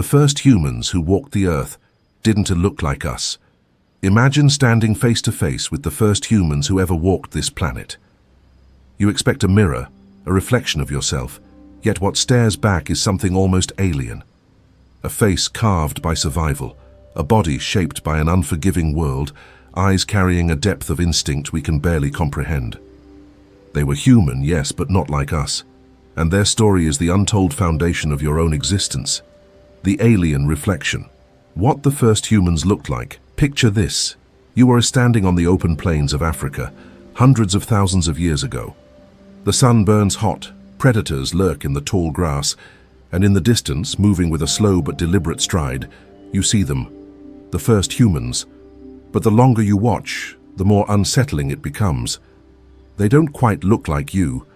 The first humans who walked the earth didn't look like us. Imagine standing face to face with the first humans who ever walked this planet. You expect a mirror, a reflection of yourself, yet what stares back is something almost alien. A face carved by survival, a body shaped by an unforgiving world, eyes carrying a depth of instinct we can barely comprehend. They were human, yes, but not like us. And their story is the untold foundation of your own existence. The alien reflection. What the first humans looked like. Picture this. You are standing on the open plains of Africa, hundreds of thousands of years ago. The sun burns hot, predators lurk in the tall grass, and in the distance, moving with a slow but deliberate stride, you see them, the first humans. But the longer you watch, the more unsettling it becomes. They don't quite look like you.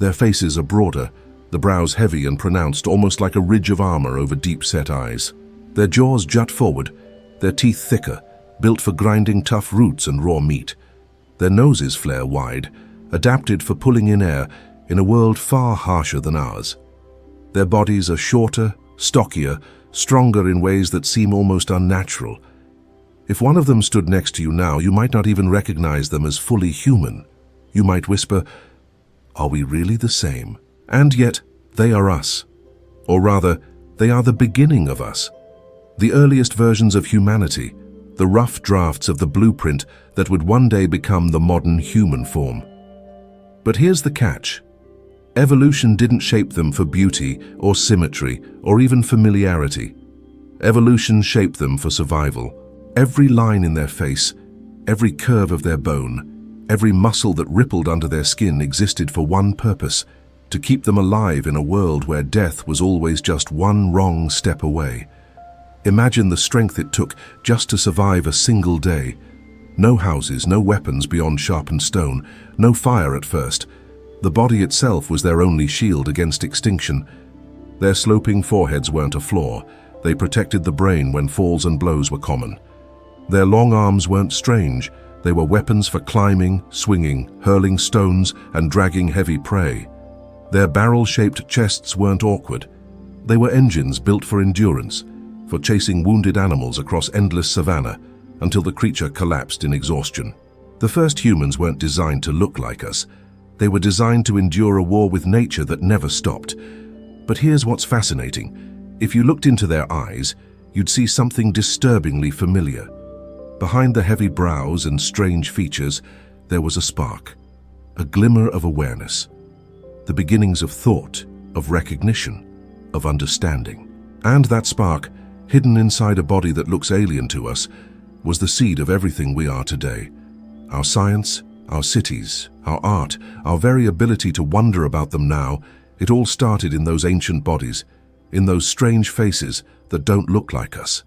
Their faces are broader, the brows heavy and pronounced, almost like a ridge of armor over deep-set eyes. Their jaws jut forward, their teeth thicker, built for grinding tough roots and raw meat. Their noses flare wide, adapted for pulling in air in a world far harsher than ours. Their bodies are shorter, stockier, stronger in ways that seem almost unnatural. If one of them stood next to you now, you might not even recognize them as fully human. You might whisper, "Are we really the same?" And yet, they are us. Or rather, they are the beginning of us. The earliest versions of humanity, the rough drafts of the blueprint that would one day become the modern human form. But here's the catch. Evolution didn't shape them for beauty or symmetry or even familiarity. Evolution shaped them for survival. Every line in their face, every curve of their bone, every muscle that rippled under their skin existed for one purpose: to keep them alive in a world where death was always just one wrong step away. Imagine the strength it took just to survive a single day. No houses, no weapons beyond sharpened stone, no fire at first. The body itself was their only shield against extinction. Their sloping foreheads weren't a flaw. They protected the brain when falls and blows were common. Their long arms weren't strange. They were weapons for climbing, swinging, hurling stones, and dragging heavy prey. Their barrel-shaped chests weren't awkward. They were engines built for endurance, for chasing wounded animals across endless savanna until the creature collapsed in exhaustion. The first humans weren't designed to look like us. They were designed to endure a war with nature that never stopped. But here's what's fascinating. If you looked into their eyes, you'd see something disturbingly familiar. Behind the heavy brows and strange features, there was a spark, a glimmer of awareness, the beginnings of thought, of recognition, of understanding. And that spark, hidden inside a body that looks alien to us, was the seed of everything we are today. Our science, our cities, our art, our very ability to wonder about them now, it all started in those ancient bodies, in those strange faces that don't look like us.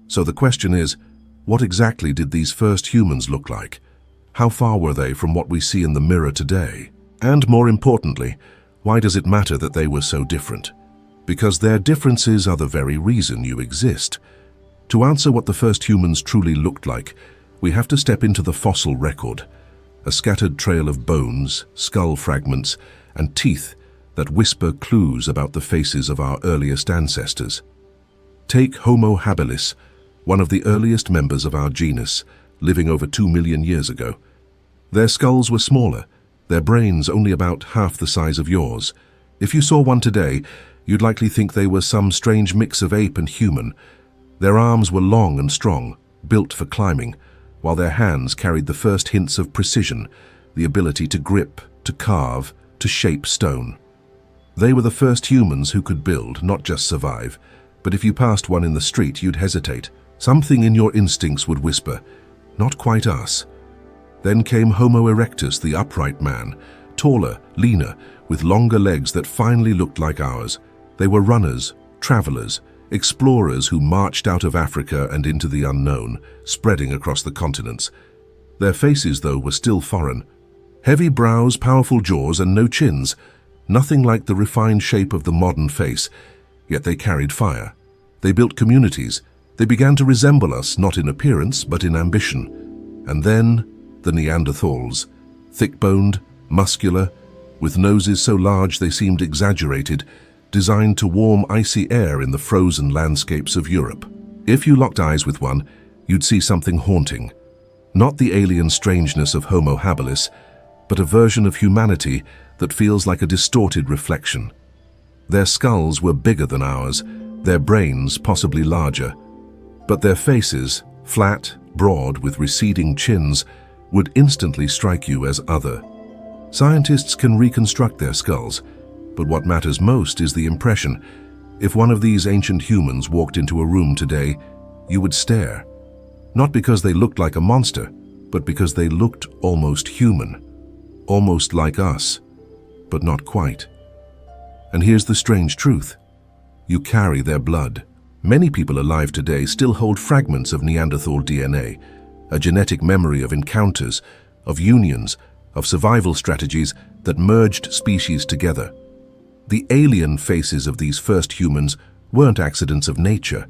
So the question is, what exactly did these first humans look like? How far were they from what we see in the mirror today? And more importantly, why does it matter that they were so different? Because their differences are the very reason you exist. To answer what the first humans truly looked like, we have to step into the fossil record, a scattered trail of bones, skull fragments, and teeth that whisper clues about the faces of our earliest ancestors. Take Homo habilis, one of the earliest members of our genus, living over 2 million years ago. Their skulls were smaller, their brains only about half the size of yours. If you saw one today, you'd likely think they were some strange mix of ape and human. Their arms were long and strong, built for climbing, while their hands carried the first hints of precision, the ability to grip, to carve, to shape stone. They were the first humans who could build, not just survive. But if you passed one in the street, you'd hesitate. Something in your instincts would whisper, "Not quite us." Then came Homo erectus, the upright man, taller, leaner, with longer legs that finally looked like ours. They were runners, travelers, explorers who marched out of Africa and into the unknown, spreading across the continents. Their faces, though, were still foreign. Heavy brows, powerful jaws, and no chins. Nothing like the refined shape of the modern face, yet they carried fire. They built communities. They began to resemble us, not in appearance, but in ambition. And then, the Neanderthals, thick-boned, muscular, with noses so large they seemed exaggerated, designed to warm icy air in the frozen landscapes of Europe. If you locked eyes with one, you'd see something haunting. Not the alien strangeness of Homo habilis, but a version of humanity that feels like a distorted reflection. Their skulls were bigger than ours, their brains possibly larger, but their faces, flat, broad, with receding chins, would instantly strike you as other. Scientists can reconstruct their skulls, but what matters most is the impression. If one of these ancient humans walked into a room today, you would stare. Not because they looked like a monster, but because they looked almost human. Almost like us, but not quite. And here's the strange truth. You carry their blood. Many people alive today still hold fragments of Neanderthal DNA, a genetic memory of encounters, of unions, of survival strategies that merged species together. The alien faces of these first humans weren't accidents of nature.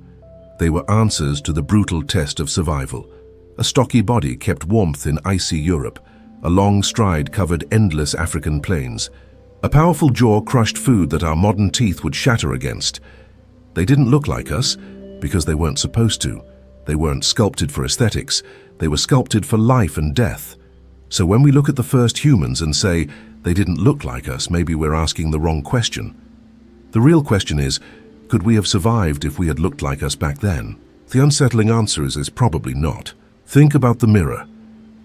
They were answers to the brutal test of survival. A stocky body kept warmth in icy Europe. A long stride covered endless African plains. A powerful jaw crushed food that our modern teeth would shatter against. They didn't look like us because they weren't supposed to. They weren't sculpted for aesthetics. They were sculpted for life and death. So when we look at the first humans and say they didn't look like us, maybe we're asking the wrong question. The real question is, could we have survived if we had looked like us back then? The unsettling answer is probably not. Think about the mirror.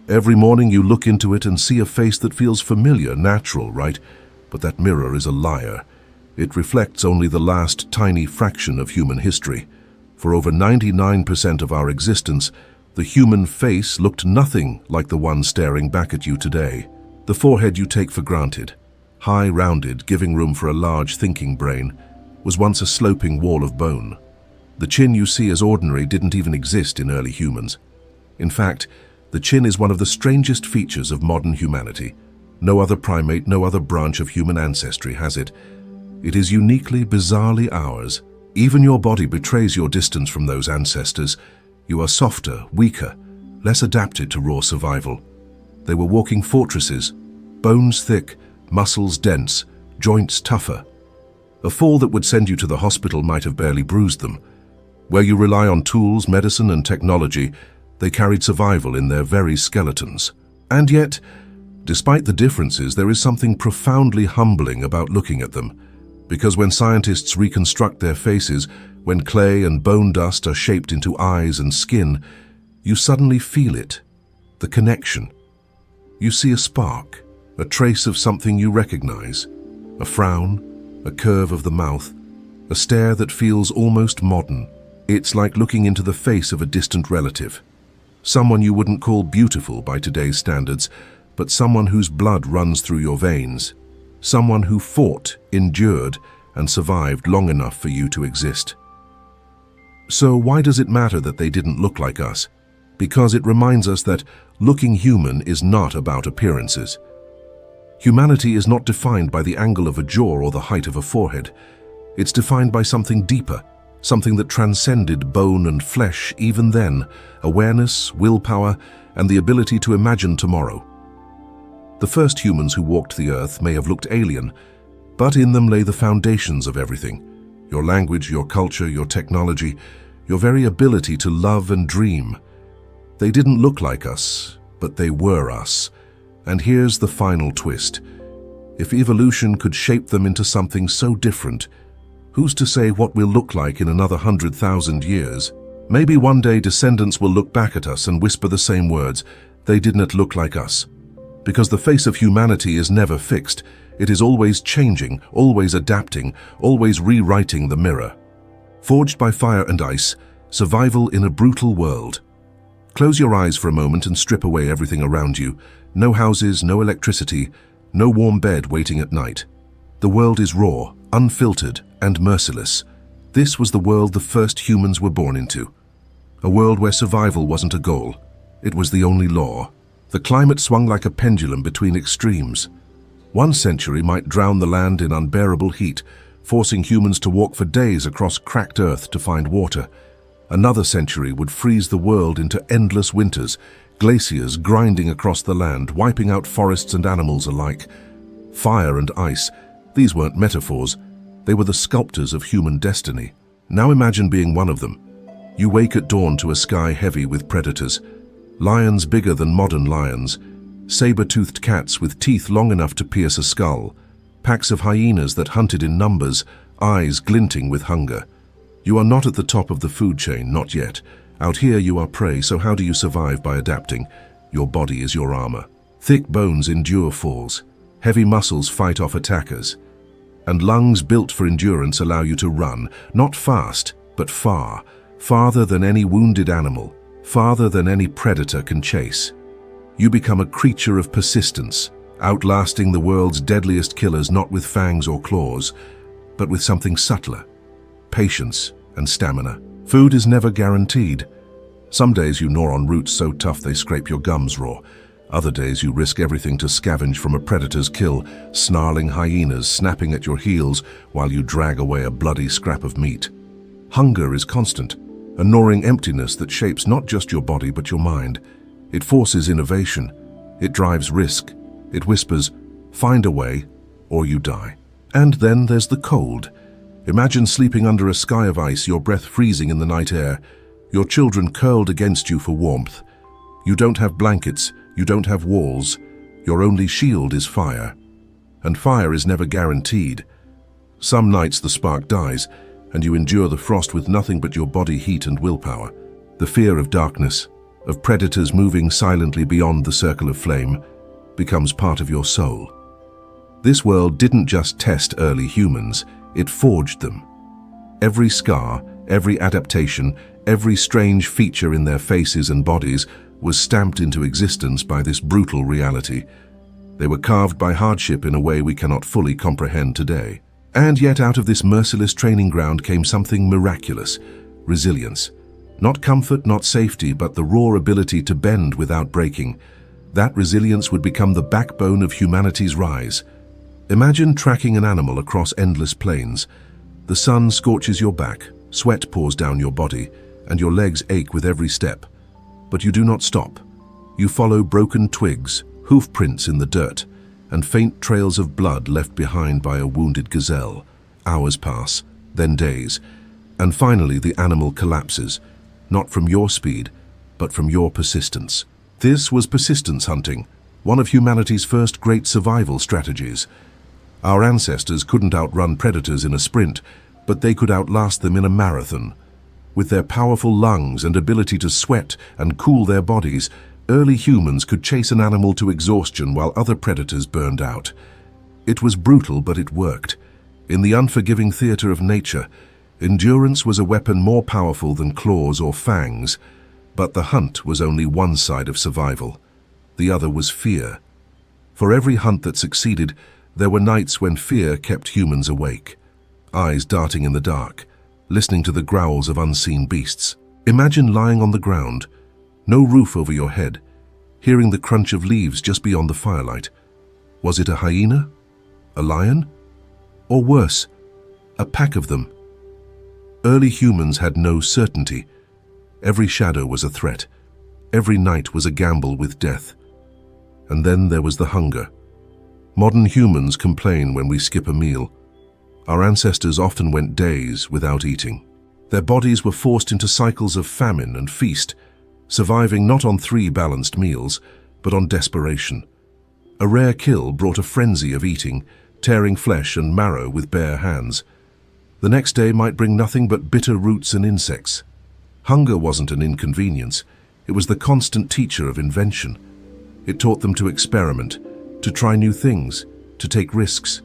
Every morning you look into it and see a face that feels familiar, natural, right? But that mirror is a liar. It reflects only the last tiny fraction of human history. For over 99% of our existence, the human face looked nothing like the one staring back at you today. The forehead you take for granted, high, rounded, giving room for a large thinking brain, was once a sloping wall of bone. The chin you see as ordinary didn't even exist in early humans. In fact, the chin is one of the strangest features of modern humanity. No other primate, no other branch of human ancestry has it. It is uniquely, bizarrely ours. Even your body betrays your distance from those ancestors. You are softer, weaker, less adapted to raw survival. They were walking fortresses, bones thick, muscles dense, joints tougher. A fall that would send you to the hospital might have barely bruised them. Where you rely on tools, medicine, and technology, they carried survival in their very skeletons. And yet, despite the differences, there is something profoundly humbling about looking at them. Because when scientists reconstruct their faces, when clay and bone dust are shaped into eyes and skin, you suddenly feel it, the connection. You see a spark, a trace of something you recognize, a frown, a curve of the mouth, a stare that feels almost modern. It's like looking into the face of a distant relative. Someone you wouldn't call beautiful by today's standards, but someone whose blood runs through your veins. Someone who fought, endured, and survived long enough for you to exist. So why does it matter that they didn't look like us? Because it reminds us that looking human is not about appearances. Humanity is not defined by the angle of a jaw or the height of a forehead. It's defined by something deeper, something that transcended bone and flesh even then, awareness, willpower, and the ability to imagine tomorrow. The first humans who walked the earth may have looked alien, but in them lay the foundations of everything. Your language, your culture, your technology, your very ability to love and dream. They didn't look like us, but they were us. And here's the final twist. If evolution could shape them into something so different, who's to say what we'll look like in another 100,000 years? Maybe one day descendants will look back at us and whisper the same words, they didn't look like us. Because the face of humanity is never fixed. It is always changing, always adapting, always rewriting the mirror. Forged by fire and ice, survival in a brutal world. Close your eyes for a moment and strip away everything around you. No houses, no electricity, no warm bed waiting at night. The world is raw, unfiltered, and merciless. This was the world the first humans were born into. A world where survival wasn't a goal. It was the only law. The climate swung like a pendulum between extremes. One century might drown the land in unbearable heat, forcing humans to walk for days across cracked earth to find water. Another century would freeze the world into endless winters, glaciers grinding across the land, wiping out forests and animals alike. Fire and ice, these weren't metaphors. They were the sculptors of human destiny. Now imagine being one of them. You wake at dawn to a sky heavy with predators. Lions bigger than modern lions, saber-toothed cats with teeth long enough to pierce a skull, packs of hyenas that hunted in numbers, eyes glinting with hunger. You are not at the top of the food chain, not yet. Out here you are prey, so how do you survive? By adapting. Your body is your armor. Thick bones endure falls. Heavy muscles fight off attackers. And lungs built for endurance allow you to run, not fast, but far, farther than any wounded animal, farther than any predator can chase. You become a creature of persistence, outlasting the world's deadliest killers not with fangs or claws, but with something subtler: patience and stamina. Food is never guaranteed. Some days you gnaw on roots so tough they scrape your gums raw. Other days you risk everything to scavenge from a predator's kill, snarling hyenas snapping at your heels while you drag away a bloody scrap of meat. Hunger is constant, a gnawing emptiness that shapes not just your body but your mind. It forces innovation. It drives risk. It whispers, find a way, or you die. And then there's the cold. Imagine sleeping under a sky of ice, your breath freezing in the night air, your children curled against you for warmth. You don't have blankets, you don't have walls. Your only shield is fire. And fire is never guaranteed. Some nights the spark dies, and you endure the frost with nothing but your body heat and willpower. The fear of darkness, of predators moving silently beyond the circle of flame, becomes part of your soul. This world didn't just test early humans, it forged them. Every scar, every adaptation, every strange feature in their faces and bodies was stamped into existence by this brutal reality. They were carved by hardship in a way we cannot fully comprehend today. And yet out of this merciless training ground came something miraculous: resilience. Not comfort, not safety, but the raw ability to bend without breaking. That resilience would become the backbone of humanity's rise. Imagine tracking an animal across endless plains. The sun scorches your back, sweat pours down your body, and your legs ache with every step. But you do not stop. You follow broken twigs, hoof prints in the dirt, and faint trails of blood left behind by a wounded gazelle. Hours pass, then days, and finally the animal collapses, not from your speed, but from your persistence. This was persistence hunting, one of humanity's first great survival strategies. Our ancestors couldn't outrun predators in a sprint, but they could outlast them in a marathon. With their powerful lungs and ability to sweat and cool their bodies, early humans could chase an animal to exhaustion while other predators burned out. It was brutal, but it worked. In the unforgiving theater of nature, endurance was a weapon more powerful than claws or fangs. But the hunt was only one side of survival. The other was fear. For every hunt that succeeded, there were nights when fear kept humans awake, eyes darting in the dark, listening to the growls of unseen beasts. Imagine lying on the ground, no roof over your head, hearing the crunch of leaves just beyond the firelight. Was it a hyena? A lion? Or worse, a pack of them? Early humans had no certainty. Every shadow was a threat. Every night was a gamble with death. And then there was the hunger. Modern humans complain when we skip a meal. Our ancestors often went days without eating. Their bodies were forced into cycles of famine and feast, surviving not on 3 balanced meals, but on desperation. A rare kill brought a frenzy of eating, tearing flesh and marrow with bare hands. The next day might bring nothing but bitter roots and insects. Hunger wasn't an inconvenience. It was the constant teacher of invention. It taught them to experiment, to try new things, to take risks.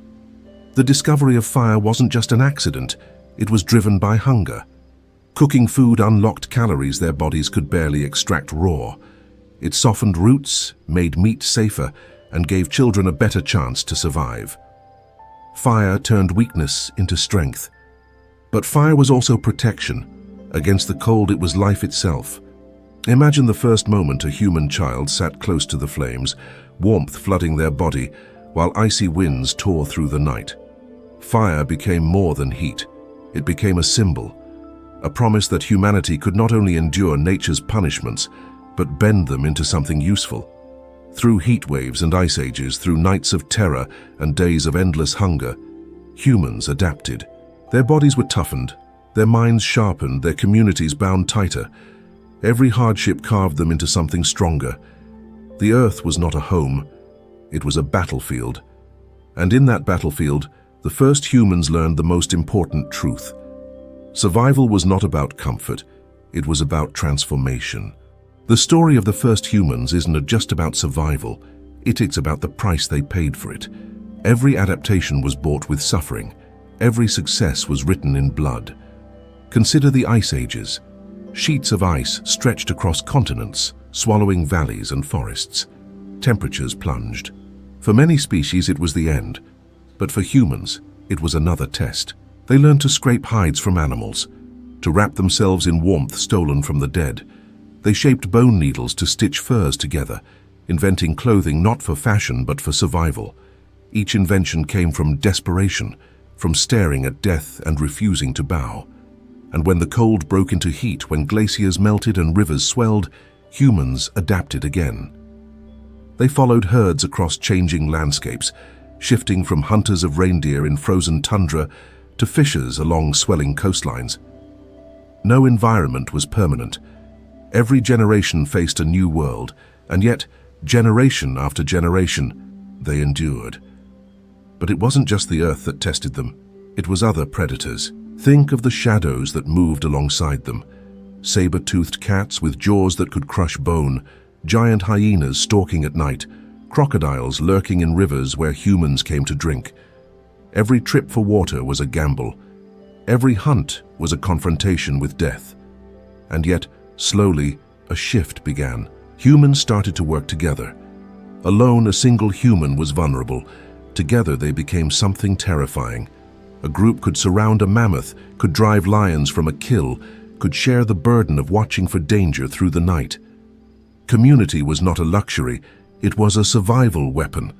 The discovery of fire wasn't just an accident, it was driven by hunger. Cooking food unlocked calories their bodies could barely extract raw. It softened roots, made meat safer, and gave children a better chance to survive. Fire turned weakness into strength. But fire was also protection. Against the cold, it was life itself. Imagine the first moment a human child sat close to the flames, warmth flooding their body, while icy winds tore through the night. Fire became more than heat. It became a symbol, a promise that humanity could not only endure nature's punishments, but bend them into something useful. Through heat waves and ice ages, through nights of terror and days of endless hunger, Humans adapted. Their bodies were toughened, their minds sharpened, their communities bound tighter. Every hardship carved them into something stronger. The Earth was not a home, it was a battlefield. And in that battlefield, the first humans learned the most important truth. Survival was not about comfort, it was about transformation. The story of the first humans isn't just about survival, it's about the price they paid for it. Every adaptation was bought with suffering. Every success was written in blood. Consider the ice ages. Sheets of ice stretched across continents, swallowing valleys and forests. Temperatures plunged. For many species it was the end, but for humans it was another test. They learned to scrape hides from animals, to wrap themselves in warmth stolen from the dead. They shaped bone needles to stitch furs together, inventing clothing not for fashion but for survival. Each invention came from desperation, from staring at death and refusing to bow. And when the cold broke into heat, when glaciers melted and rivers swelled, humans adapted again. They followed herds across changing landscapes, shifting from hunters of reindeer in frozen tundra to fishers along swelling coastlines. No environment was permanent. Every generation faced a new world, and yet, generation after generation, they endured. But it wasn't just the Earth that tested them, it was other predators. Think of the shadows that moved alongside them. Saber-toothed cats with jaws that could crush bone, giant hyenas stalking at night, crocodiles lurking in rivers where humans came to drink. Every trip for water was a gamble. Every hunt was a confrontation with death. And yet, slowly, a shift began. Humans started to work together. Alone, a single human was vulnerable. Together, they became something terrifying. A group could surround a mammoth, could drive lions from a kill, could share the burden of watching for danger through the night. Community was not a luxury, it was a survival weapon.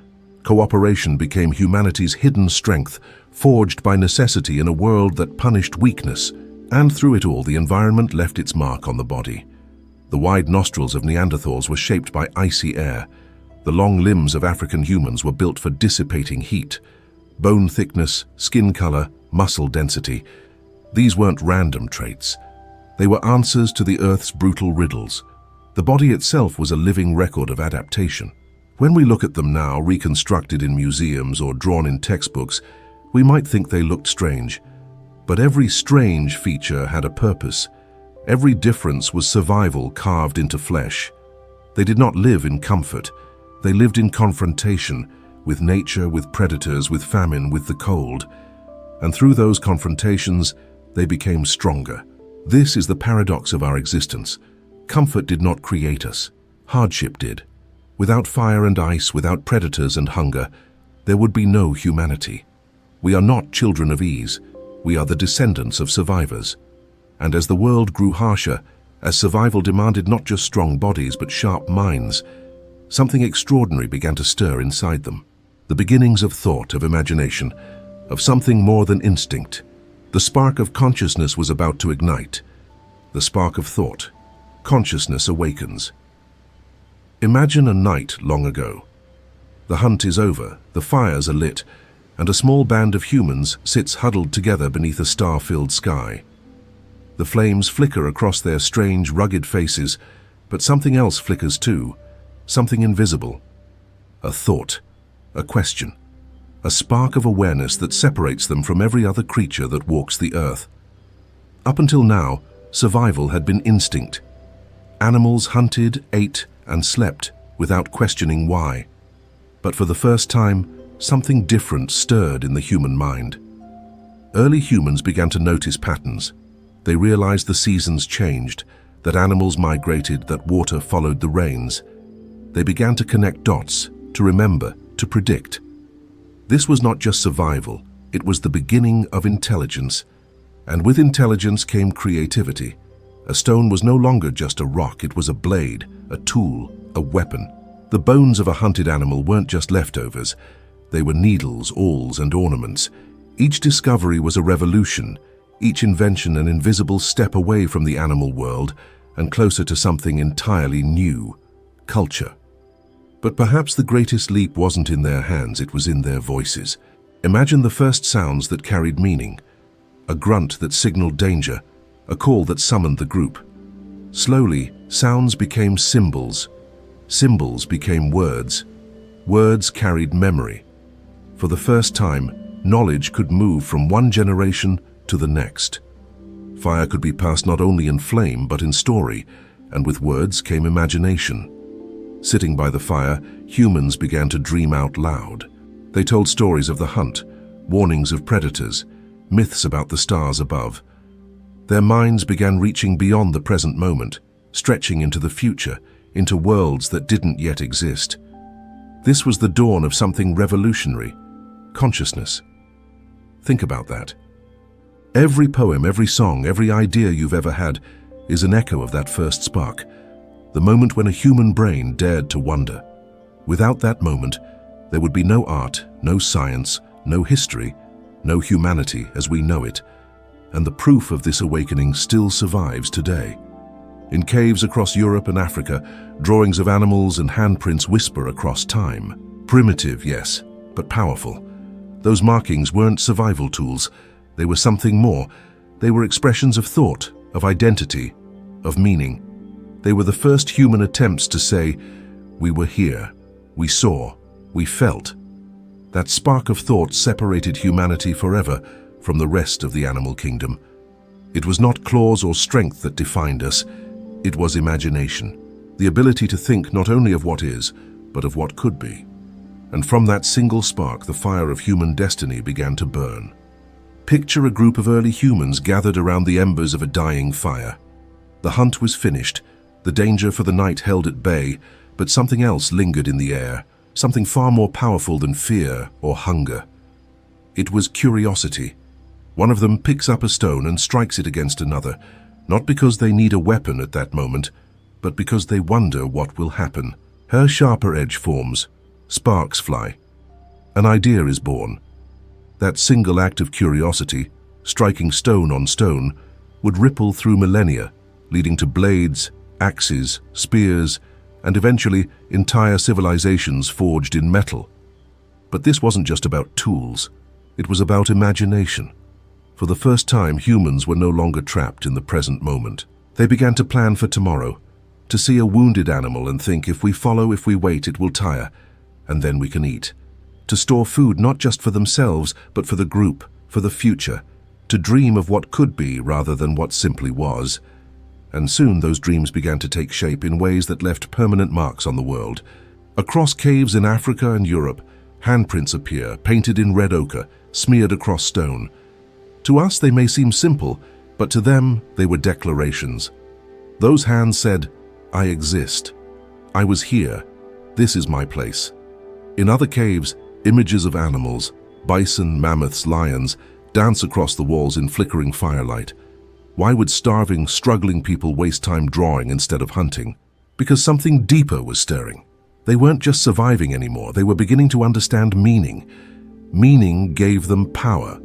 Cooperation became humanity's hidden strength, forged by necessity in a world that punished weakness. And through it all, the environment left its mark on the body. The wide nostrils of Neanderthals were shaped by icy air. The long limbs of African humans were built for dissipating heat. Bone thickness, skin color, muscle density. These weren't random traits. They were answers to the Earth's brutal riddles. The body itself was a living record of adaptation. When we look at them now, reconstructed in museums or drawn in textbooks, we might think they looked strange. But every strange feature had a purpose. Every difference was survival carved into flesh. They did not live in comfort. They lived in confrontation, with nature, with predators, with famine, with the cold. And through those confrontations, they became stronger. This is the paradox of our existence. Comfort did not create us. Hardship did. Without fire and ice, without predators and hunger, there would be no humanity. We are not children of ease. We are the descendants of survivors. And as the world grew harsher, as survival demanded not just strong bodies but sharp minds, something extraordinary began to stir inside them. The beginnings of thought, of imagination, of something more than instinct. The spark of consciousness was about to ignite. The spark of thought. Consciousness awakens. Imagine a night long ago. The hunt is over, the fires are lit, and a small band of humans sits huddled together beneath a star-filled sky. The flames flicker across their strange, rugged faces, but something else flickers too, something invisible. A thought, a question, a spark of awareness that separates them from every other creature that walks the earth. Up until now, survival had been instinct. Animals hunted, ate, and slept without questioning why. But for the first time, something different stirred in the human mind. Early humans began to notice patterns. They realized the seasons changed, that animals migrated, that water followed the rains. They began to connect dots, to remember, to predict. This was not just survival, it was the beginning of intelligence. And with intelligence came creativity. A stone was no longer just a rock, it was a blade, a tool, a weapon. The bones of a hunted animal weren't just leftovers. They were needles, awls, and ornaments. Each discovery was a revolution, each invention an invisible step away from the animal world and closer to something entirely new, culture. But perhaps the greatest leap wasn't in their hands, it was in their voices. Imagine the first sounds that carried meaning, a grunt that signaled danger, a call that summoned the group. Slowly, sounds became symbols. Symbols became words. Words carried memory. For the first time, knowledge could move from one generation to the next. Fire could be passed not only in flame but in story, and with words came imagination. Sitting by the fire, humans began to dream out loud. They told stories of the hunt, warnings of predators, myths about the stars above. Their minds began reaching beyond the present moment, stretching into the future, into worlds that didn't yet exist. This was the dawn of something revolutionary: consciousness. Think about that. Every poem, every song, every idea you've ever had is an echo of that first spark, the moment when a human brain dared to wonder. Without that moment, there would be no art, no science, no history, no humanity as we know it. And the proof of this awakening still survives today. In caves across Europe and Africa, drawings of animals and handprints whisper across time. Primitive, yes, but powerful. Those markings weren't survival tools. They were something more. They were expressions of thought, of identity, of meaning. They were the first human attempts to say, we were here, we saw, we felt. That spark of thought separated humanity forever from the rest of the animal kingdom. It was not claws or strength that defined us. It was imagination, the ability to think not only of what is, but of what could be. And from that single spark, the fire of human destiny began to burn. Picture a group of early humans gathered around the embers of a dying fire. The hunt was finished, the danger for the night held at bay, but something else lingered in the air, something far more powerful than fear or hunger. It was curiosity. One of them picks up a stone and strikes it against another, not because they need a weapon at that moment, but because they wonder what will happen. Her sharper edge forms, sparks fly. An idea is born. That single act of curiosity, striking stone on stone, would ripple through millennia, leading to blades, axes, spears, and eventually entire civilizations forged in metal. But this wasn't just about tools. It was about imagination. For the first time, humans were no longer trapped in the present moment. They began to plan for tomorrow, to see a wounded animal and think, if we follow, if we wait, it will tire, and then we can eat. To store food not just for themselves, but for the group, for the future. To dream of what could be rather than what simply was. And soon those dreams began to take shape in ways that left permanent marks on the world. Across caves in Africa and Europe, handprints appear, painted in red ochre, smeared across stone. To us they may seem simple, but to them they were declarations. Those hands said, I exist. I was here. This is my place. In other caves, images of animals, bison, mammoths, lions, dance across the walls in flickering firelight. Why would starving, struggling people waste time drawing instead of hunting? Because something deeper was stirring. They weren't just surviving anymore, they were beginning to understand meaning. Meaning gave them power.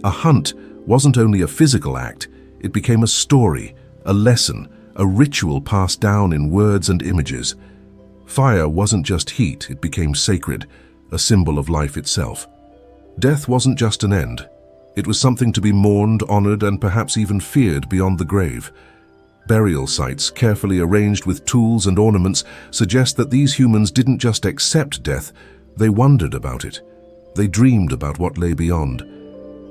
A hunt wasn't only a physical act, it became a story, a lesson, a ritual passed down in words and images. Fire wasn't just heat, it became sacred, a symbol of life itself. Death wasn't just an end. It was something to be mourned, honored, and perhaps even feared beyond the grave. Burial sites, carefully arranged with tools and ornaments, suggest that these humans didn't just accept death, they wondered about it. They dreamed about what lay beyond.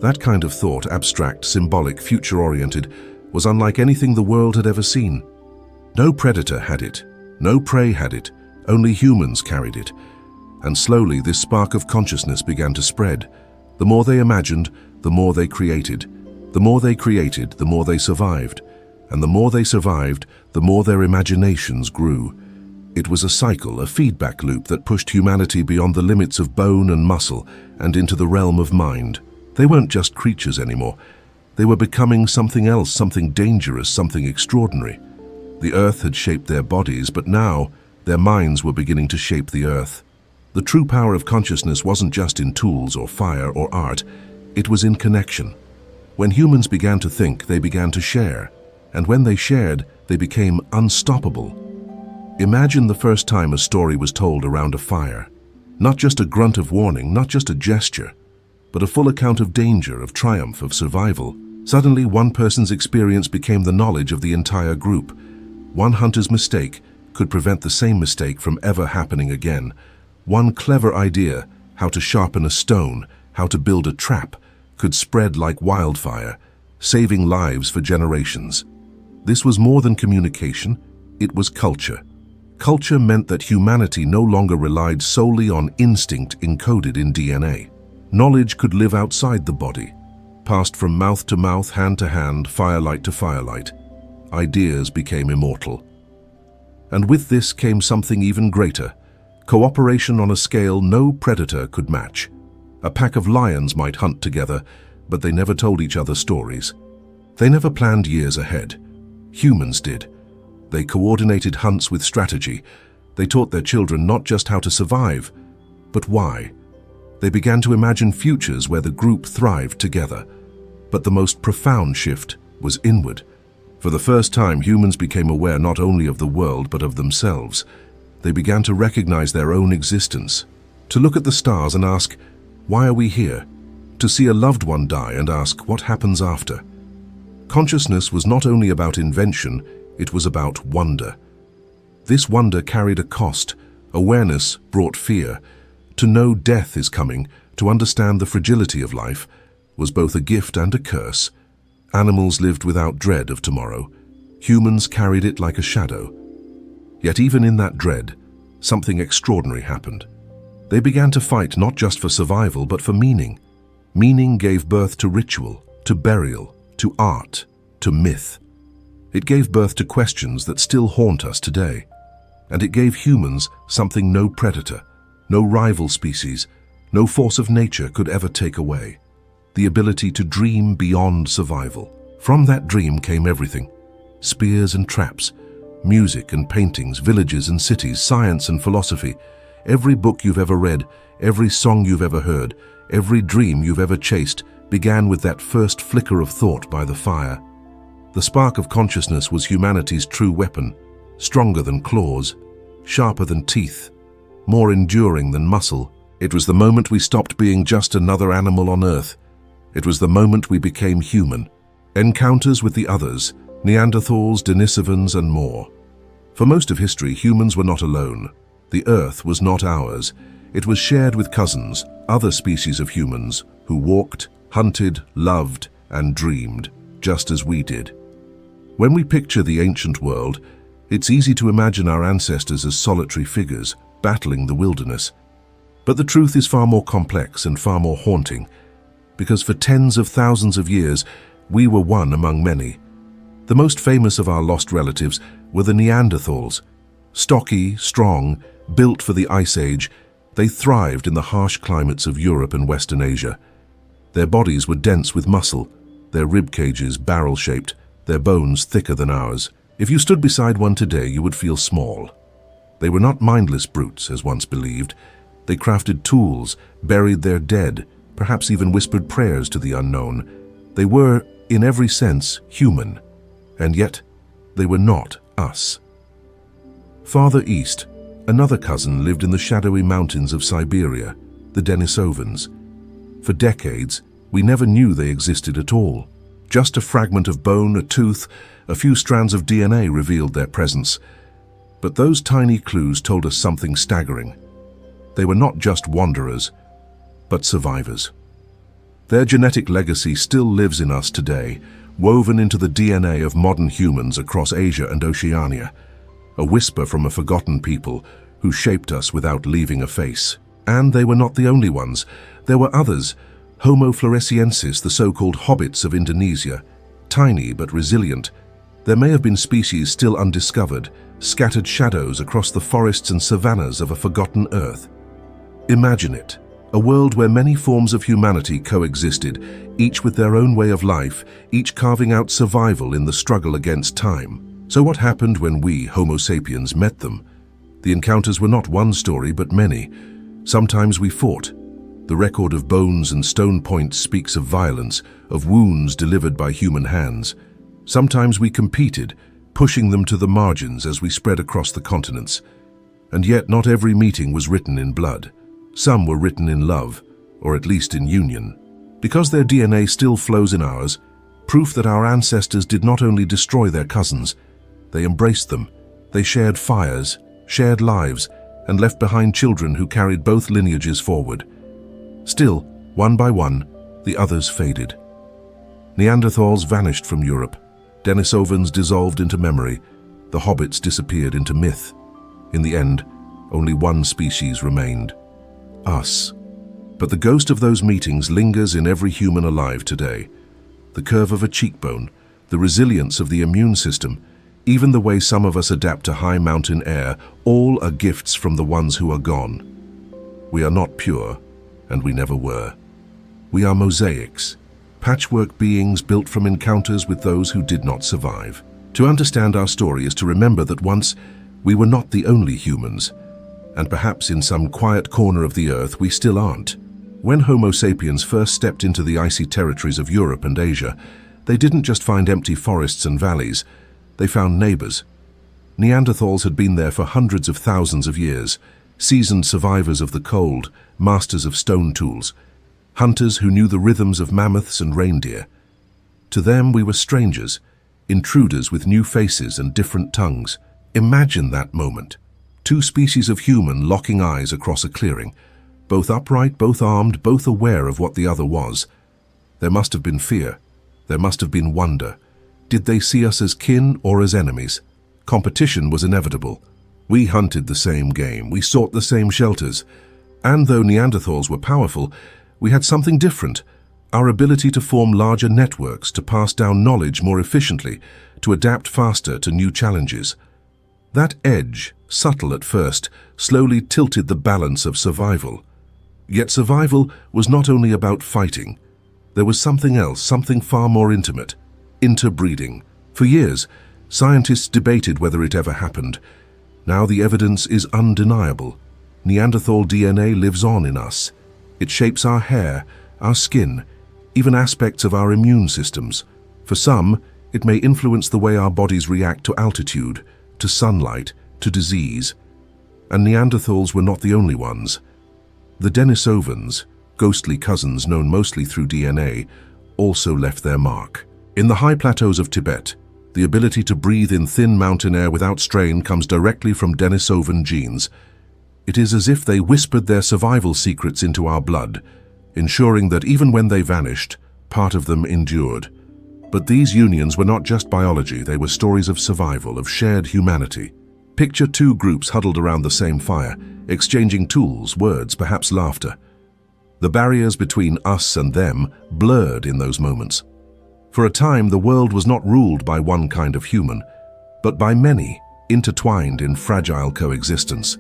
That kind of thought, abstract, symbolic, future-oriented, was unlike anything the world had ever seen. No predator had it, no prey had it, only humans carried it. And slowly this spark of consciousness began to spread. The more they imagined, the more they created. The more they created, the more they survived. And the more they survived, the more their imaginations grew. It was a cycle, a feedback loop that pushed humanity beyond the limits of bone and muscle and into the realm of mind. They weren't just creatures anymore. They were becoming something else, something dangerous, something extraordinary. The earth had shaped their bodies, but now their minds were beginning to shape the earth. The true power of consciousness wasn't just in tools or fire or art. It was in connection. When humans began to think, they began to share. And when they shared, they became unstoppable. Imagine the first time a story was told around a fire. Not just a grunt of warning, not just a gesture, but a full account of danger, of triumph, of survival. Suddenly, one person's experience became the knowledge of the entire group. One hunter's mistake could prevent the same mistake from ever happening again. One clever idea, how to sharpen a stone, how to build a trap, could spread like wildfire, saving lives for generations. This was more than communication, it was culture. Culture meant that humanity no longer relied solely on instinct encoded in DNA. Knowledge could live outside the body, passed from mouth to mouth, hand to hand, firelight to firelight. Ideas became immortal. And with this came something even greater, cooperation on a scale no predator could match. A pack of lions might hunt together, but they never told each other stories. They never planned years ahead. Humans did. They coordinated hunts with strategy. They taught their children not just how to survive, but why. They began to imagine futures where the group thrived together. But the most profound shift was inward. For the first time, humans became aware not only of the world but of themselves. They began to recognize their own existence, to look at the stars and ask, why are we here? To see a loved one die and ask, what happens after? Consciousness was not only about invention, it was about wonder. This wonder carried a cost. Awareness brought fear. To know death is coming, to understand the fragility of life, was both a gift and a curse. Animals lived without dread of tomorrow. Humans carried it like a shadow. Yet even in that dread, something extraordinary happened. They began to fight not just for survival, but for meaning. Meaning gave birth to ritual, to burial, to art, to myth. It gave birth to questions that still haunt us today. And it gave humans something no predator, no rival species, no force of nature could ever take away: the ability to dream beyond survival. From that dream came everything: spears and traps, music and paintings, villages and cities, science and philosophy. Every book you've ever read, every song you've ever heard, every dream you've ever chased began with that first flicker of thought by the fire. The spark of consciousness was humanity's true weapon, stronger than claws, sharper than teeth, more enduring than muscle. It was the moment we stopped being just another animal on Earth. It was the moment we became human. Encounters with the others, Neanderthals, Denisovans, and more. For most of history, humans were not alone. The Earth was not ours. It was shared with cousins, other species of humans, who walked, hunted, loved, and dreamed, just as we did. When we picture the ancient world, it's easy to imagine our ancestors as solitary figures, battling the wilderness. But the truth is far more complex and far more haunting, because for tens of thousands of years, we were one among many. The most famous of our lost relatives were the Neanderthals. Stocky, strong, built for the Ice Age, they thrived in the harsh climates of Europe and Western Asia. Their bodies were dense with muscle, their rib cages barrel-shaped, their bones thicker than ours. If you stood beside one today, you would feel small. They were not mindless brutes, as once believed. They crafted tools, buried their dead, perhaps even whispered prayers to the unknown. They were, in every sense, human, and yet they were not us. Farther east, another cousin lived in the shadowy mountains of Siberia, the Denisovans. For decades, we never knew they existed at all. Just a fragment of bone, a tooth, a few strands of DNA revealed their presence. But those tiny clues told us something staggering. They were not just wanderers, but survivors. Their genetic legacy still lives in us today, woven into the DNA of modern humans across Asia and Oceania. A whisper from a forgotten people who shaped us without leaving a face. And they were not the only ones. There were others. Homo floresiensis, the so-called hobbits of Indonesia. Tiny but resilient. There may have been species still undiscovered, scattered shadows across the forests and savannas of a forgotten Earth. Imagine it, a world where many forms of humanity coexisted, each with their own way of life, each carving out survival in the struggle against time. So what happened when we, Homo sapiens, met them? The encounters were not one story, but many. Sometimes we fought. The record of bones and stone points speaks of violence, of wounds delivered by human hands. Sometimes we competed, pushing them to the margins as we spread across the continents. And yet not every meeting was written in blood. Some were written in love, or at least in union. Because their DNA still flows in ours, proof that our ancestors did not only destroy their cousins, they embraced them. They shared fires, shared lives, and left behind children who carried both lineages forward. Still, one by one, the others faded. Neanderthals vanished from Europe. Denisovans dissolved into memory. The hobbits disappeared into myth. In the end, only one species remained: us. But the ghost of those meetings lingers in every human alive today. The curve of a cheekbone, the resilience of the immune system, even the way some of us adapt to high mountain air, all are gifts from the ones who are gone. We are not pure, and we never were. We are mosaics, patchwork beings built from encounters with those who did not survive. To understand our story is to remember that once we were not the only humans, and perhaps in some quiet corner of the earth we still aren't. When Homo sapiens first stepped into the icy territories of Europe and Asia, they didn't just find empty forests and valleys, they found neighbors. Neanderthals had been there for hundreds of thousands of years, seasoned survivors of the cold, masters of stone tools, hunters who knew the rhythms of mammoths and reindeer. To them we were strangers, intruders with new faces and different tongues. Imagine that moment. Two species of human locking eyes across a clearing, both upright, both armed, both aware of what the other was. There must have been fear. There must have been wonder. Did they see us as kin or as enemies? Competition was inevitable. We hunted the same game. We sought the same shelters. And though Neanderthals were powerful, we had something different: our ability to form larger networks, to pass down knowledge more efficiently, to adapt faster to new challenges. That edge, subtle at first, slowly tilted the balance of survival. Yet survival was not only about fighting. There was something else, something far more intimate: interbreeding. For years, scientists debated whether it ever happened. Now the evidence is undeniable. Neanderthal DNA lives on in us. It shapes our hair, our skin, even aspects of our immune systems. For some, it may influence the way our bodies react to altitude, to sunlight, to disease. And Neanderthals were not the only ones. The Denisovans, ghostly cousins known mostly through DNA, also left their mark. In the high plateaus of Tibet, the ability to breathe in thin mountain air without strain comes directly from Denisovan genes. It is as if they whispered their survival secrets into our blood, ensuring that even when they vanished, part of them endured. But these unions were not just biology, they were stories of survival, of shared humanity. Picture two groups huddled around the same fire, exchanging tools, words, perhaps laughter. The barriers between us and them blurred in those moments. For a time, the world was not ruled by one kind of human, but by many, intertwined in fragile coexistence.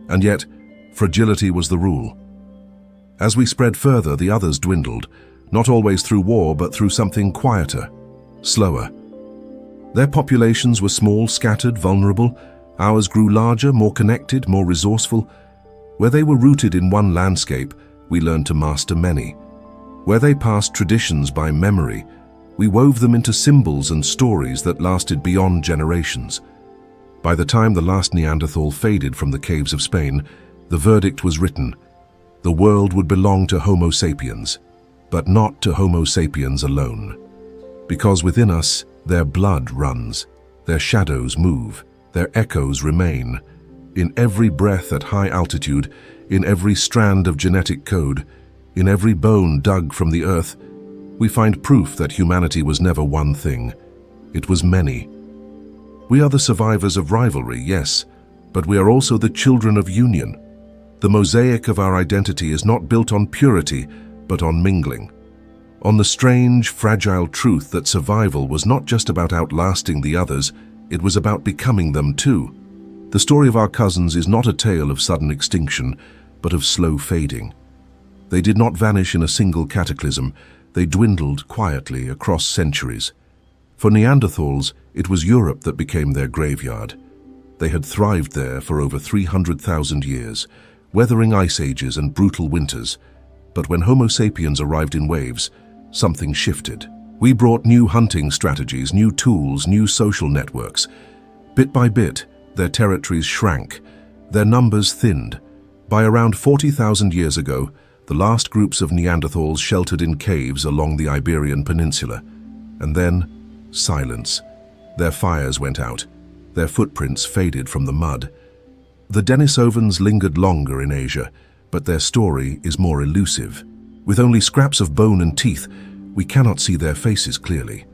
And yet, fragility was the rule. As we spread further, the others dwindled, not always through war, but through something quieter, slower. Their populations were small, scattered, vulnerable. Ours grew larger, more connected, more resourceful. Where they were rooted in one landscape, we learned to master many. Where they passed traditions by memory, we wove them into symbols and stories that lasted beyond generations. By the time the last Neanderthal faded from the caves of Spain, the verdict was written. The world would belong to Homo sapiens, but not to Homo sapiens alone. Because within us, their blood runs, their shadows move, their echoes remain. In every breath at high altitude, in every strand of genetic code, in every bone dug from the earth, we find proof that humanity was never one thing. It was many. We are the survivors of rivalry, yes, but we are also the children of union. The mosaic of our identity is not built on purity, but on mingling. On the strange, fragile truth that survival was not just about outlasting the others, it was about becoming them too. The story of our cousins is not a tale of sudden extinction, but of slow fading. They did not vanish in a single cataclysm. They dwindled quietly across centuries. For Neanderthals, it was Europe that became their graveyard. They had thrived there for over 300,000 years, weathering ice ages and brutal winters. But when Homo sapiens arrived in waves, something shifted. We brought new hunting strategies, new tools, new social networks. Bit by bit, their territories shrank, their numbers thinned. By around 40,000 years ago, The last groups of Neanderthals sheltered in caves along the Iberian Peninsula. And then, silence. Their fires went out. Their footprints faded from the mud. The Denisovans lingered longer in Asia, but their story is more elusive. With only scraps of bone and teeth, we cannot see their faces clearly.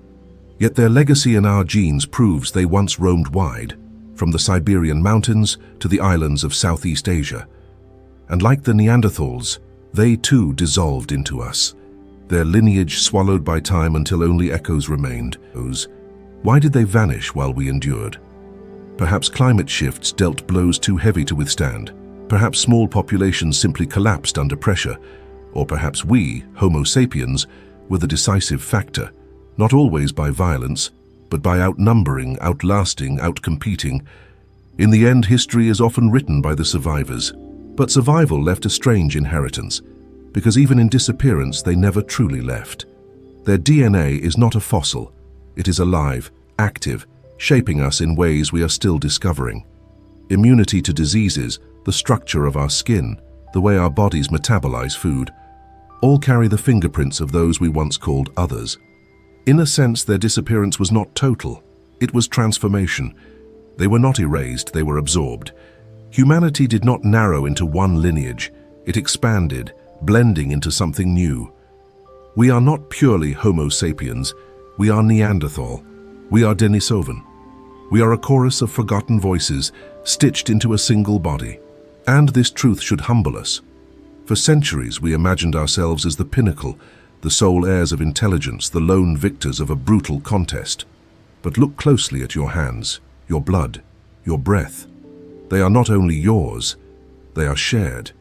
Yet their legacy in our genes proves they once roamed wide, from the Siberian mountains to the islands of Southeast Asia. And like the Neanderthals, they too dissolved into us, their lineage swallowed by time until only echoes remained. Why did they vanish while we endured? Perhaps climate shifts dealt blows too heavy to withstand. Perhaps small populations simply collapsed under pressure. Or perhaps we, Homo sapiens, were the decisive factor, not always by violence, but by outnumbering, outlasting, outcompeting. In the end, history is often written by the survivors. But survival left a strange inheritance, because even in disappearance they never truly left. Their DNA is not a fossil. It is alive, active, shaping us in ways we are still discovering. Immunity to diseases, the structure of our skin, the way our bodies metabolize food, all carry the fingerprints of those we once called others. In a sense, their disappearance was not total. It was transformation. They were not erased, they were absorbed. Humanity did not narrow into one lineage. It expanded, blending into something new. We are not purely Homo sapiens. We are Neanderthal. We are Denisovan. We are a chorus of forgotten voices, stitched into a single body. And this truth should humble us. For centuries, we imagined ourselves as the pinnacle, the sole heirs of intelligence, the lone victors of a brutal contest. But look closely at your hands, your blood, your breath. They are not only yours, they are shared.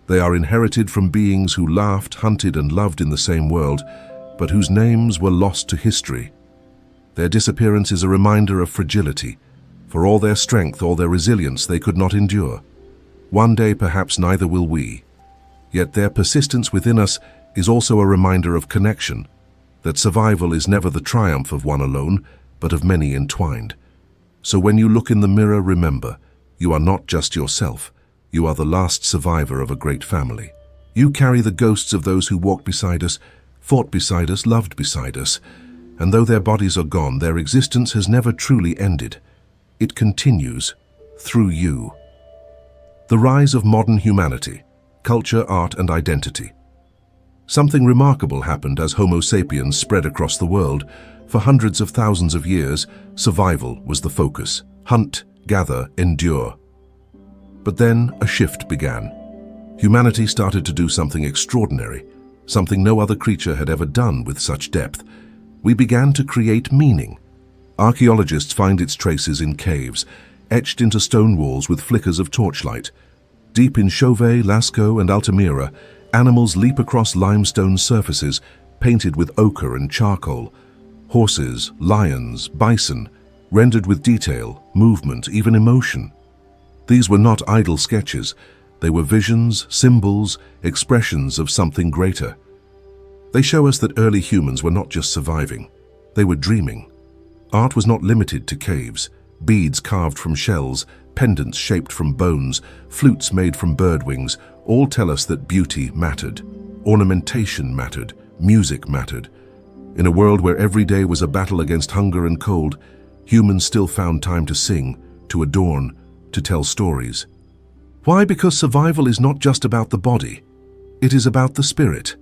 They are inherited from beings who laughed, hunted, and loved in the same world, but whose names were lost to history. Their disappearance is a reminder of fragility. For all their strength, all their resilience, they could not endure. One day, perhaps, neither will we. Yet their persistence within us is also a reminder of connection, that survival is never the triumph of one alone, but of many entwined. So when you look in the mirror, remember, you are not just yourself. You are the last survivor of a great family. You carry the ghosts of those who walked beside us, fought beside us, loved beside us. And though their bodies are gone, their existence has never truly ended. It continues through you. The rise of modern humanity, culture, art, and identity. Something remarkable happened as Homo sapiens spread across the world. For hundreds of thousands of years, survival was the focus. Hunt, gather, endure. But then a shift began. Humanity started to do something extraordinary, something no other creature had ever done with such depth. We began to create meaning. Archaeologists find its traces in caves, etched into stone walls with flickers of torchlight. Deep in Chauvet, Lascaux, and Altamira, animals leap across limestone surfaces painted with ochre and charcoal. Horses, lions, bison, rendered with detail, movement, even emotion. These were not idle sketches. They were visions, symbols, expressions of something greater. They show us that early humans were not just surviving. They were dreaming. Art was not limited to caves. Beads carved from shells, pendants shaped from bones, flutes made from bird wings, all tell us that beauty mattered. Ornamentation mattered. Music mattered. In a world where every day was a battle against hunger and cold, humans still found time to sing, to adorn, to tell stories. Why? Because survival is not just about the body. It is about the spirit.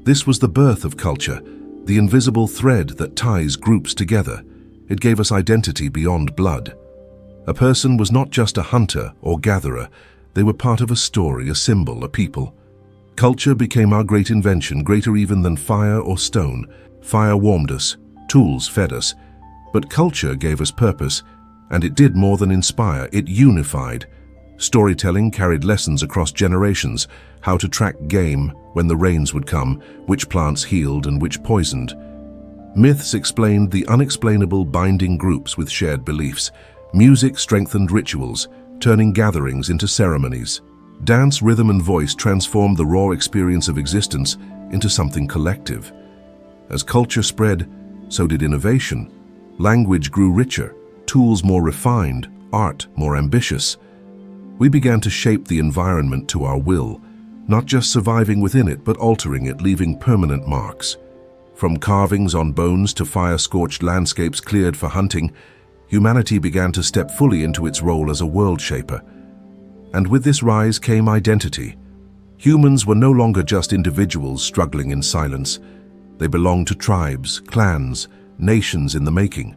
This was the birth of culture, the invisible thread that ties groups together. It gave us identity beyond blood. A person was not just a hunter or gatherer. They were part of a story, a symbol, a people. Culture became our great invention, greater even than fire or stone. Fire warmed us, tools fed us, but culture gave us purpose, and it did more than inspire, it unified. Storytelling carried lessons across generations, how to track game when the rains would come, which plants healed and which poisoned. Myths explained the unexplainable, binding groups with shared beliefs. Music strengthened rituals, turning gatherings into ceremonies. Dance, rhythm, and voice transformed the raw experience of existence into something collective. As culture spread, so did innovation. Language grew richer, tools more refined, art more ambitious. We began to shape the environment to our will, not just surviving within it, but altering it, leaving permanent marks. From carvings on bones to fire-scorched landscapes cleared for hunting, humanity began to step fully into its role as a world shaper. And with this rise came identity. Humans were no longer just individuals struggling in silence. They belonged to tribes, clans, nations in the making.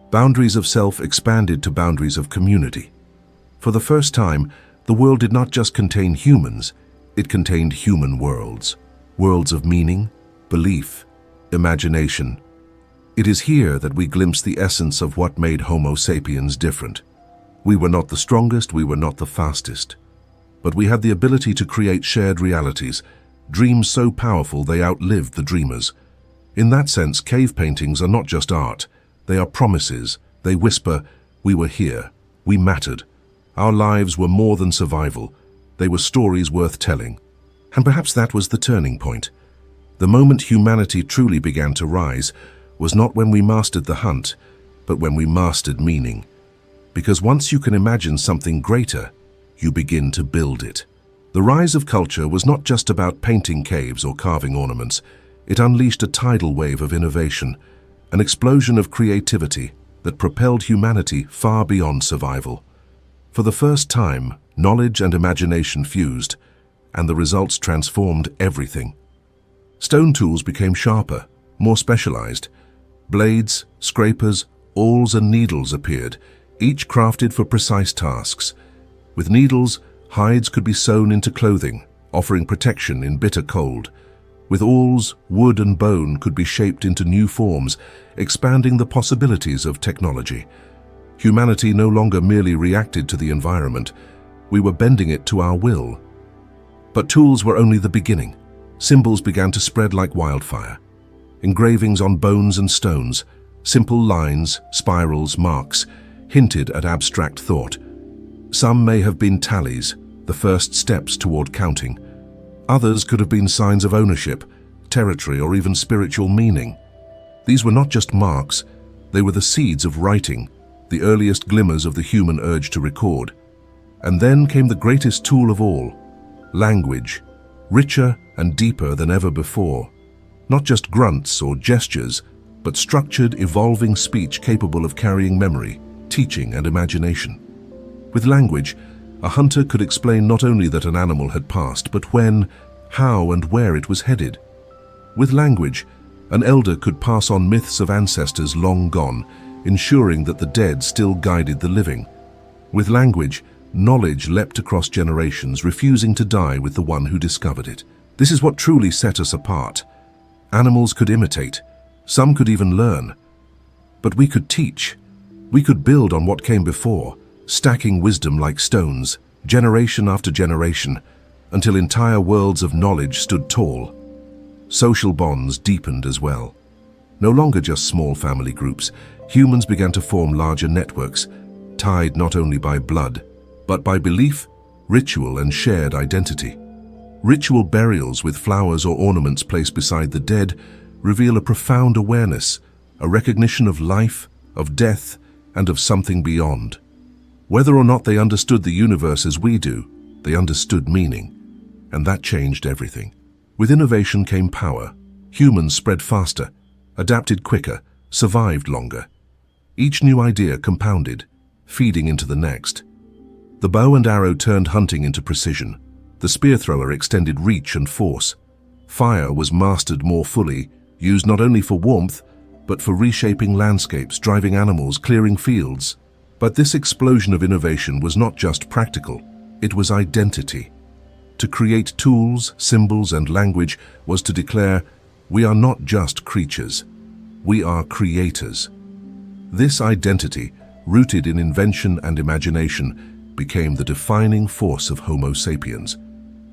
Boundaries of self expanded to boundaries of community. For the first time, the world did not just contain humans, it contained human worlds. Worlds of meaning, belief, imagination. It is here that we glimpse the essence of what made Homo sapiens different. We were not the strongest, we were not the fastest. But we had the ability to create shared realities, dreams so powerful they outlived the dreamers. In that sense, cave paintings are not just art. They are promises. They whisper, we were here, we mattered. Our lives were more than survival. They were stories worth telling. And perhaps that was the turning point. The moment humanity truly began to rise was not when we mastered the hunt, but when we mastered meaning. Because once you can imagine something greater, you begin to build it. The rise of culture was not just about painting caves or carving ornaments. It unleashed a tidal wave of innovation, an explosion of creativity that propelled humanity far beyond survival. For the first time, knowledge and imagination fused, and the results transformed everything. Stone tools became sharper, more specialized. Blades, scrapers, awls and needles appeared, each crafted for precise tasks. With needles, hides could be sewn into clothing, offering protection in bitter cold. With awls, wood and bone could be shaped into new forms, expanding the possibilities of technology. Humanity no longer merely reacted to the environment, we were bending it to our will. But tools were only the beginning. Symbols began to spread like wildfire. Engravings on bones and stones, simple lines, spirals, marks, hinted at abstract thought. Some may have been tallies, the first steps toward counting. Others could have been signs of ownership, territory, or even spiritual meaning. These were not just marks, they were the seeds of writing, the earliest glimmers of the human urge to record. And then came the greatest tool of all, language, richer and deeper than ever before. Not just grunts or gestures, but structured, evolving speech capable of carrying memory, teaching, and imagination. With language, a hunter could explain not only that an animal had passed, but when, how, and where it was headed. With language, an elder could pass on myths of ancestors long gone, ensuring that the dead still guided the living. With language, knowledge leapt across generations, refusing to die with the one who discovered it. This is what truly set us apart. Animals could imitate, some could even learn. But we could teach. We could build on what came before, stacking wisdom like stones, generation after generation, until entire worlds of knowledge stood tall. Social bonds deepened as well. No longer just small family groups, humans began to form larger networks, tied not only by blood, but by belief, ritual, and shared identity. Ritual burials with flowers or ornaments placed beside the dead reveal a profound awareness, a recognition of life, of death, and of something beyond. Whether or not they understood the universe as we do, they understood meaning, and that changed everything. With innovation came power. Humans spread faster, adapted quicker, survived longer. Each new idea compounded, feeding into the next. The bow and arrow turned hunting into precision. The spear thrower extended reach and force. Fire was mastered more fully, used not only for warmth, but for reshaping landscapes, driving animals, clearing fields. But this explosion of innovation was not just practical, it was identity. To create tools, symbols, and language was to declare, we are not just creatures, we are creators. This identity, rooted in invention and imagination, became the defining force of Homo sapiens.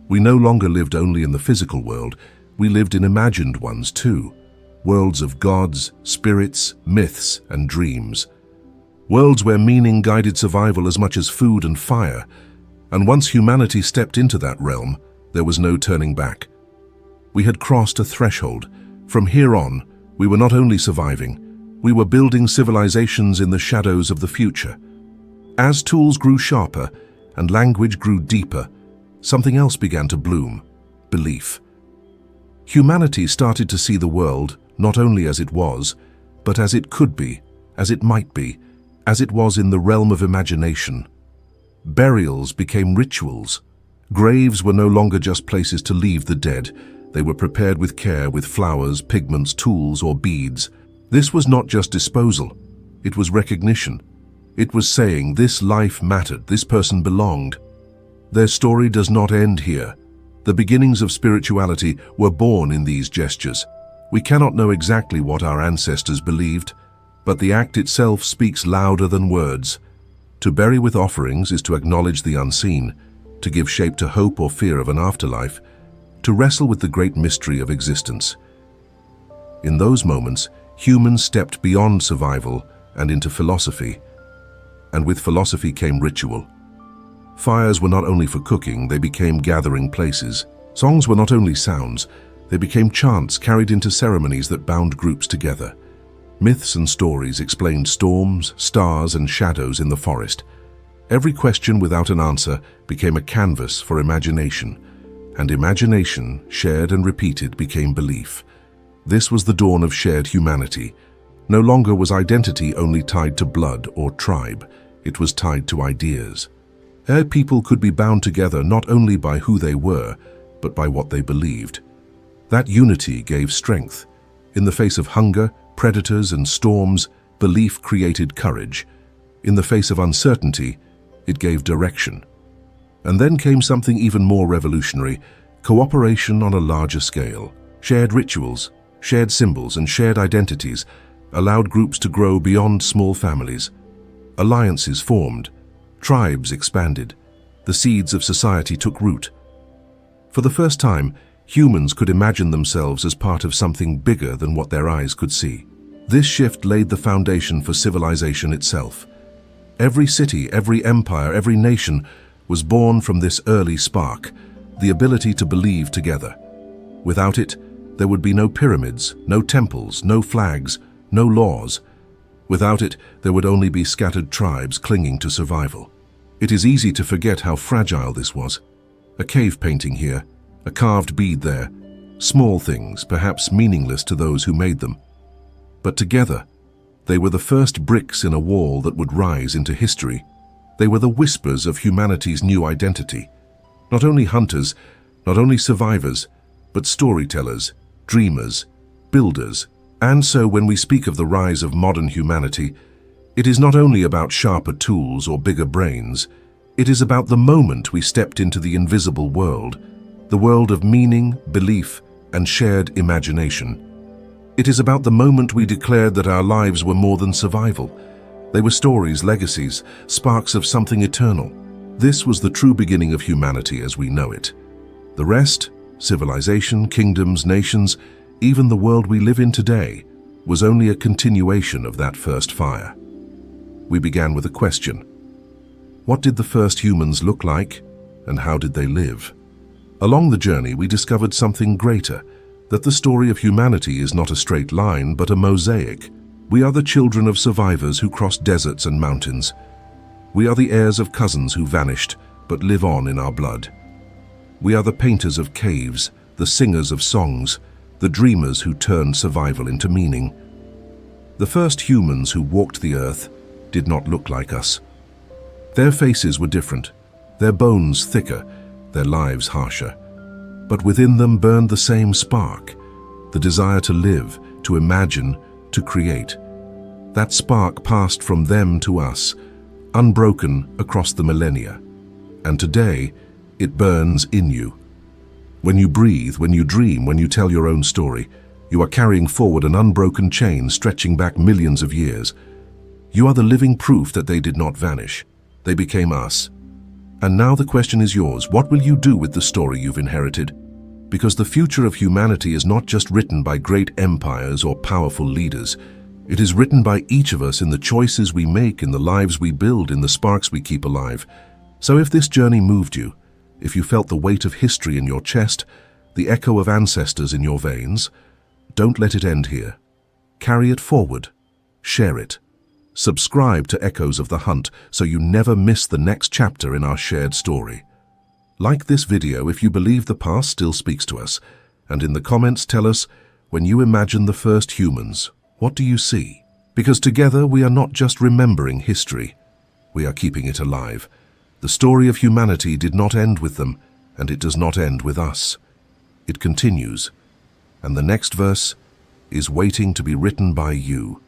We no longer lived only in the physical world, we lived in imagined ones too. Worlds of gods, spirits, myths, and dreams. Worlds where meaning guided survival as much as food and fire. And once humanity stepped into that realm, there was no turning back. We had crossed a threshold. From here on, we were not only surviving, we were building civilizations in the shadows of the future. As tools grew sharper and language grew deeper, something else began to bloom: belief. Humanity started to see the world not only as it was, but as it could be, as it might be, as it was in the realm of imagination. Burials became rituals. Graves were no longer just places to leave the dead. They were prepared with care, with flowers, pigments, tools, or beads. This was not just disposal. It was recognition. It was saying this life mattered, this person belonged. Their story does not end here. The beginnings of spirituality were born in these gestures. We cannot know exactly what our ancestors believed, but the act itself speaks louder than words. To bury with offerings is to acknowledge the unseen, to give shape to hope or fear of an afterlife, to wrestle with the great mystery of existence. In those moments, humans stepped beyond survival and into philosophy, and with philosophy came ritual. Fires were not only for cooking, they became gathering places. Songs were not only sounds, they became chants carried into ceremonies that bound groups together. Myths and stories explained storms, stars, and shadows in the forest. Every question without an answer became a canvas for imagination, and imagination, shared and repeated, became belief. This was the dawn of shared humanity. No longer was identity only tied to blood or tribe, it was tied to ideas. Our people could be bound together not only by who they were, but by what they believed. That unity gave strength. In the face of hunger, predators, and storms, belief created courage. In the face of uncertainty, it gave direction. And then came something even more revolutionary: cooperation on a larger scale. Shared rituals, shared symbols, and shared identities allowed groups to grow beyond small families. Alliances formed, tribes expanded, the seeds of society took root. For the first time, humans could imagine themselves as part of something bigger than what their eyes could see. This shift laid the foundation for civilization itself. Every city, every empire, every nation was born from this early spark, the ability to believe together. Without it, there would be no pyramids, no temples, no flags, no laws. Without it, there would only be scattered tribes clinging to survival. It is easy to forget how fragile this was. A cave painting here, a carved bead there, small things, perhaps meaningless to those who made them. But together, they were the first bricks in a wall that would rise into history. They were the whispers of humanity's new identity. Not only hunters, not only survivors, but storytellers, dreamers, builders. And so when we speak of the rise of modern humanity, it is not only about sharper tools or bigger brains. It is about the moment we stepped into the invisible world, the world of meaning, belief, and shared imagination. It is about the moment we declared that our lives were more than survival. They were stories, legacies, sparks of something eternal. This was the true beginning of humanity as we know it. The rest, civilization, kingdoms, nations, even the world we live in today, was only a continuation of that first fire. We began with a question. What did the first humans look like, and how did they live? Along the journey, we discovered something greater, that the story of humanity is not a straight line, but a mosaic. We are the children of survivors who crossed deserts and mountains. We are the heirs of cousins who vanished, but live on in our blood. We are the painters of caves, the singers of songs, the dreamers who turned survival into meaning. The first humans who walked the earth did not look like us. Their faces were different, their bones thicker, their lives harsher. But within them burned the same spark, the desire to live, to imagine, to create. That spark passed from them to us, unbroken across the millennia. And today, it burns in you. When you breathe, when you dream, when you tell your own story, you are carrying forward an unbroken chain stretching back millions of years. You are the living proof that they did not vanish. They became us. And now the question is yours. What will you do with the story you've inherited? Because the future of humanity is not just written by great empires or powerful leaders. It is written by each of us in the choices we make, in the lives we build, in the sparks we keep alive. So if this journey moved you, if you felt the weight of history in your chest, the echo of ancestors in your veins, don't let it end here. Carry it forward. Share it. Subscribe to Echoes of the Hunt so you never miss the next chapter in our shared story. Like this video if you believe the past still speaks to us, and in the comments tell us, when you imagine the first humans, what do you see? Because together we are not just remembering history, we are keeping it alive. The story of humanity did not end with them, and it does not end with us. It continues, and the next verse is waiting to be written by you.